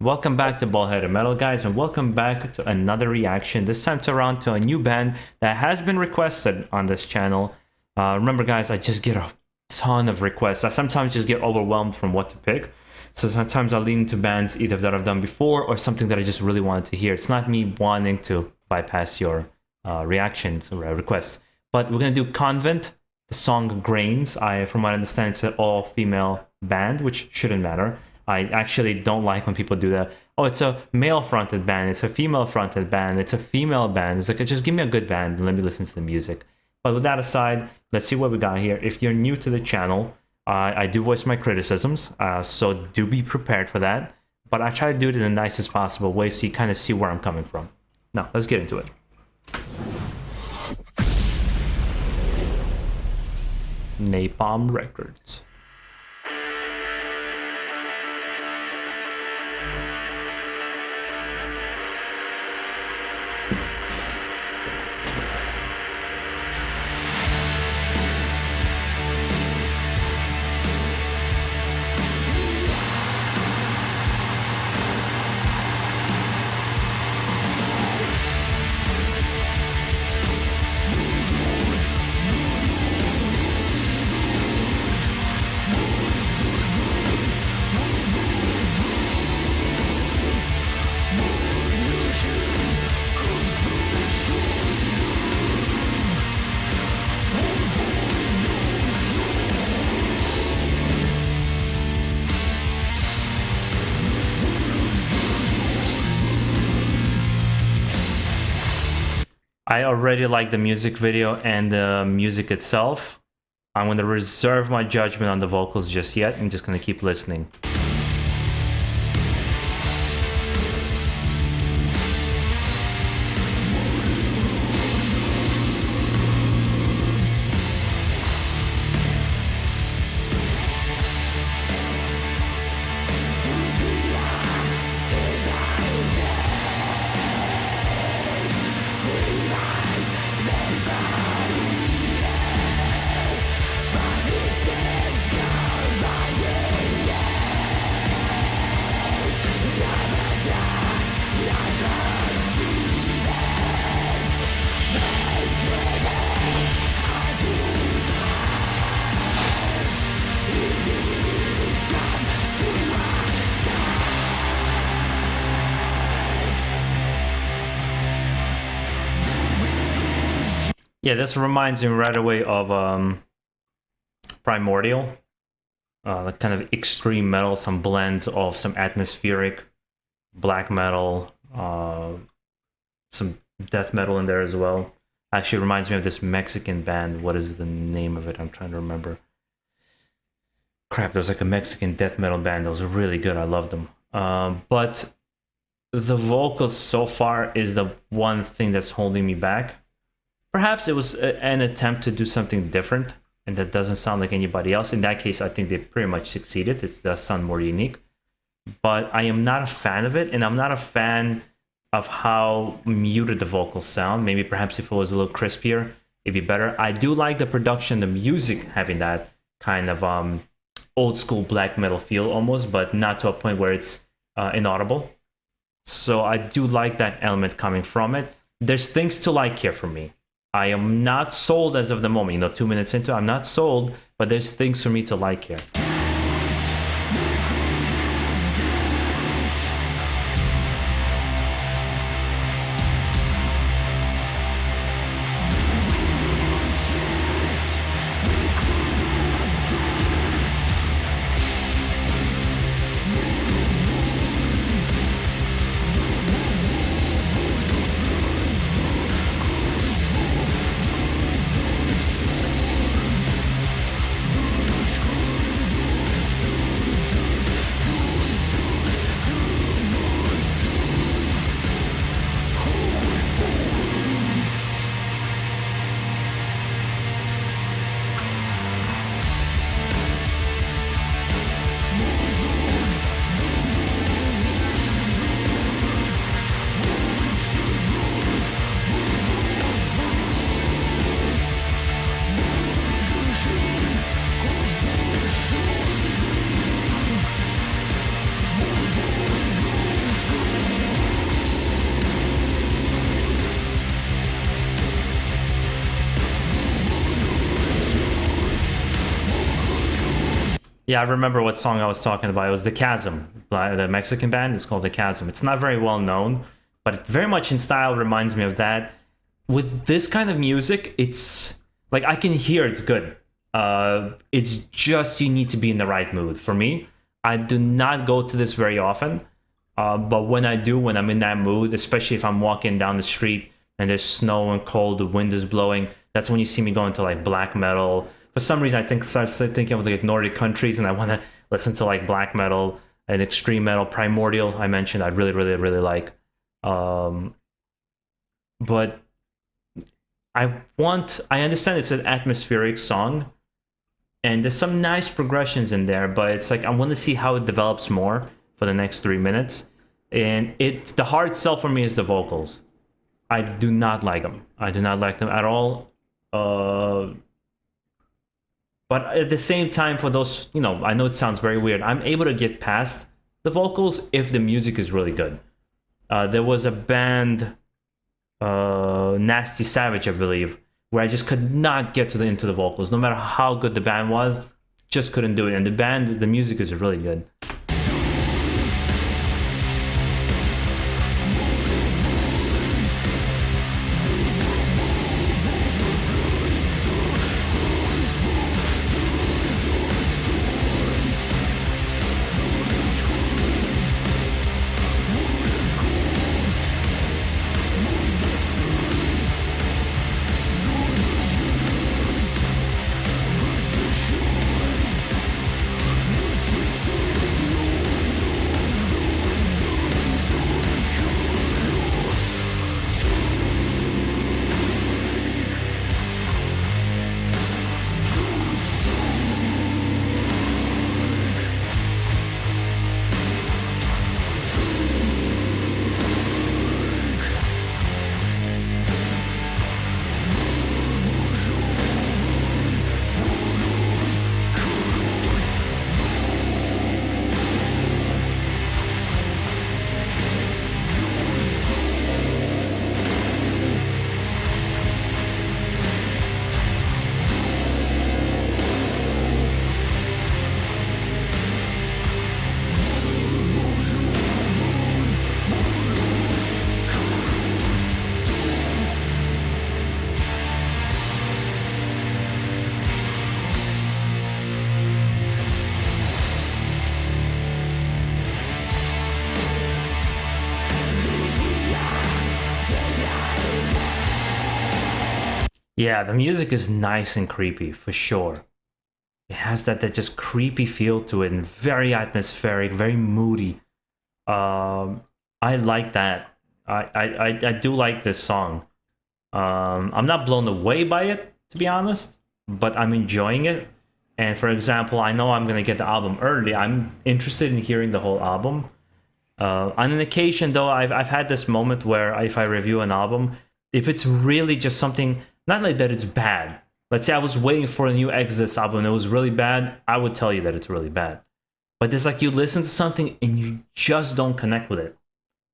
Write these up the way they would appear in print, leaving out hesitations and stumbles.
Welcome back to BaldHeaded Metal, guys, and welcome back to another reaction, this time around to a new band that has been requested on this channel. Remember, guys, I just get a ton of requests. I sometimes just get overwhelmed from what to pick. So sometimes I lean to bands either that I've done before or something that I just really wanted to hear. It's not me wanting to bypass your reactions or requests. But we're going to do KONVENT, the song Grains. From what I understand, it's an all-female band, which shouldn't matter. I actually don't like when people do that. Oh, it's a male-fronted band. It's a female-fronted band. It's a female band. It's like, just give me a good band and let me listen to the music. But with that aside, let's see what we got here. If you're new to the channel, I do voice my criticisms, so do be prepared for that. But I try to do it in the nicest possible way so you kind of see where I'm coming from. Now, let's get into it. Napalm Records. I already like the music video and the music itself. I'm going to reserve my judgment on the vocals just yet. I'm just going to keep listening. Yeah, this reminds me right away of Primordial, like kind of extreme metal, some blends of some atmospheric black metal, some death metal in there as well. Actually reminds me of this Mexican band. What is the name of it? I'm trying to remember. Crap, there's like a Mexican death metal band that was really good. I loved them. But the vocals so far is the one thing that's holding me back. Perhaps it was an attempt to do something different, and that doesn't sound like anybody else. In that case, I think they pretty much succeeded. It does sound more unique. But I am not a fan of it, and I'm not a fan of how muted the vocals sound. Maybe perhaps if it was a little crispier, it'd be better. I do like the production, the music having that kind of old school black metal feel almost, but not to a point where it's inaudible. So I do like that element coming from it. There's things to like here for me. I am not sold as of the moment, 2 minutes into, I'm not sold, but there's things for me to like here. Yeah, I remember what song I was talking about. It was The Chasm, by the Mexican band. It's called The Chasm. It's not very well known, but very much in style reminds me of that. With this kind of music, it's like I can hear it's good. It's just you need to be in the right mood. For me, I do not go to this very often, but when I do, when I'm in that mood, especially if I'm walking down the street and there's snow and cold, the wind is blowing, that's when you see me go into like black metal. For some reason, I start thinking of like Nordic countries, and I want to listen to like black metal and extreme metal. Primordial, I mentioned, I really, really, really like. But I understand it's an atmospheric song, and there's some nice progressions in there, but it's like I want to see how it develops more for the next 3 minutes. And the hard sell for me is the vocals. I do not like them. I do not like them at all. But at the same time, for those, I know it sounds very weird. I'm able to get past the vocals if the music is really good. There was a band, Nasty Savage, I believe, where I just could not get into the vocals. No matter how good the band was, just couldn't do it. And the music is really good. Yeah, the music is nice and creepy, for sure. It has that just creepy feel to it, and very atmospheric, very moody. I like that. I do like this song. I'm not blown away by it, to be honest, but I'm enjoying it. And for example, I know I'm gonna get the album early. I'm interested in hearing the whole album. On an occasion, though, I've had this moment where if I review an album, if it's really just something, not like that it's bad. Let's say I was waiting for a new Exodus album and it was really bad, I would tell you that it's really bad. But it's like you listen to something and you just don't connect with it.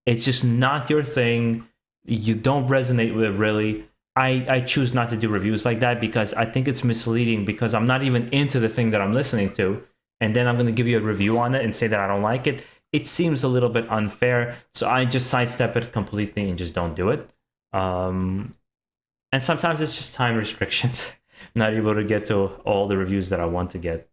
It's just not your thing. You don't resonate with it really. I choose not to do reviews like that because I think it's misleading, because I'm not even into the thing that I'm listening to. And then I'm going to give you a review on it and say that I don't like it. It seems a little bit unfair. So I just sidestep it completely and just don't do it. And sometimes it's just time restrictions. Not able to get to all the reviews that I want to get.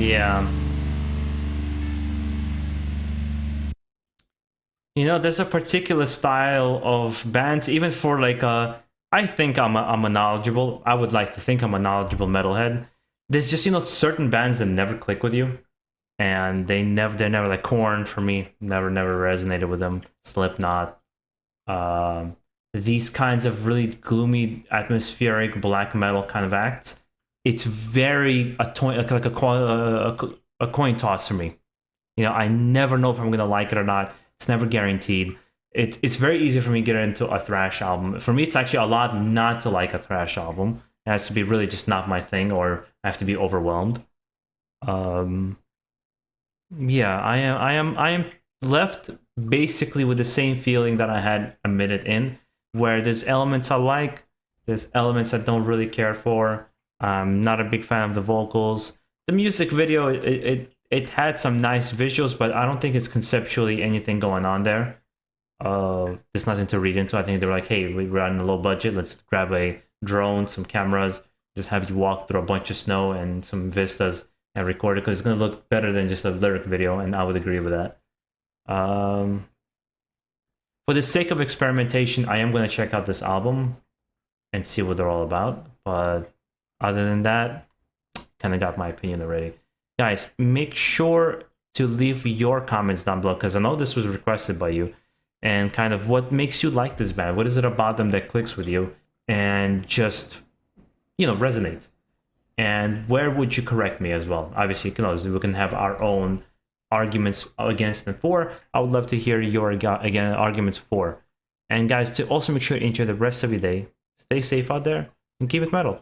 Yeah. You know, there's a particular style of bands, even for like I think I'm a knowledgeable. I would like to think I'm a knowledgeable metalhead. There's just, you know, certain bands that never click with you, and they're never like Korn for me. Never resonated with them. Slipknot. Um, these kinds of really gloomy, atmospheric black metal kind of acts. It's very like a coin toss for me. You know, I never know if I'm gonna like it or not. It's never guaranteed. It's very easy for me to get into a thrash album. For me, it's actually a lot not to like a thrash album. It has to be really just not my thing, or I have to be overwhelmed. Um, yeah, I am left basically with the same feeling that I had a minute in, where there's elements I like, there's elements I don't really care for. I'm not a big fan of the vocals. The music video, it had some nice visuals, but I don't think it's conceptually anything going on there. There's nothing to read into. I think they're like, hey, we're on a low budget. Let's grab a drone, some cameras, just have you walk through a bunch of snow and some vistas and record it, because it's going to look better than just a lyric video, and I would agree with that. For the sake of experimentation, I am going to check out this album and see what they're all about. But other than that, kind of got my opinion already. Guys, make sure to leave your comments down below, because I know this was requested by you, and kind of what makes you like this band. What is it about them that clicks with you and just, you know, resonates? And where would you correct me as well? Obviously, you know, we can have our own arguments against and for. I would love to hear your again arguments for. And guys, to also make sure to enjoy the rest of your day. Stay safe out there and keep it metal.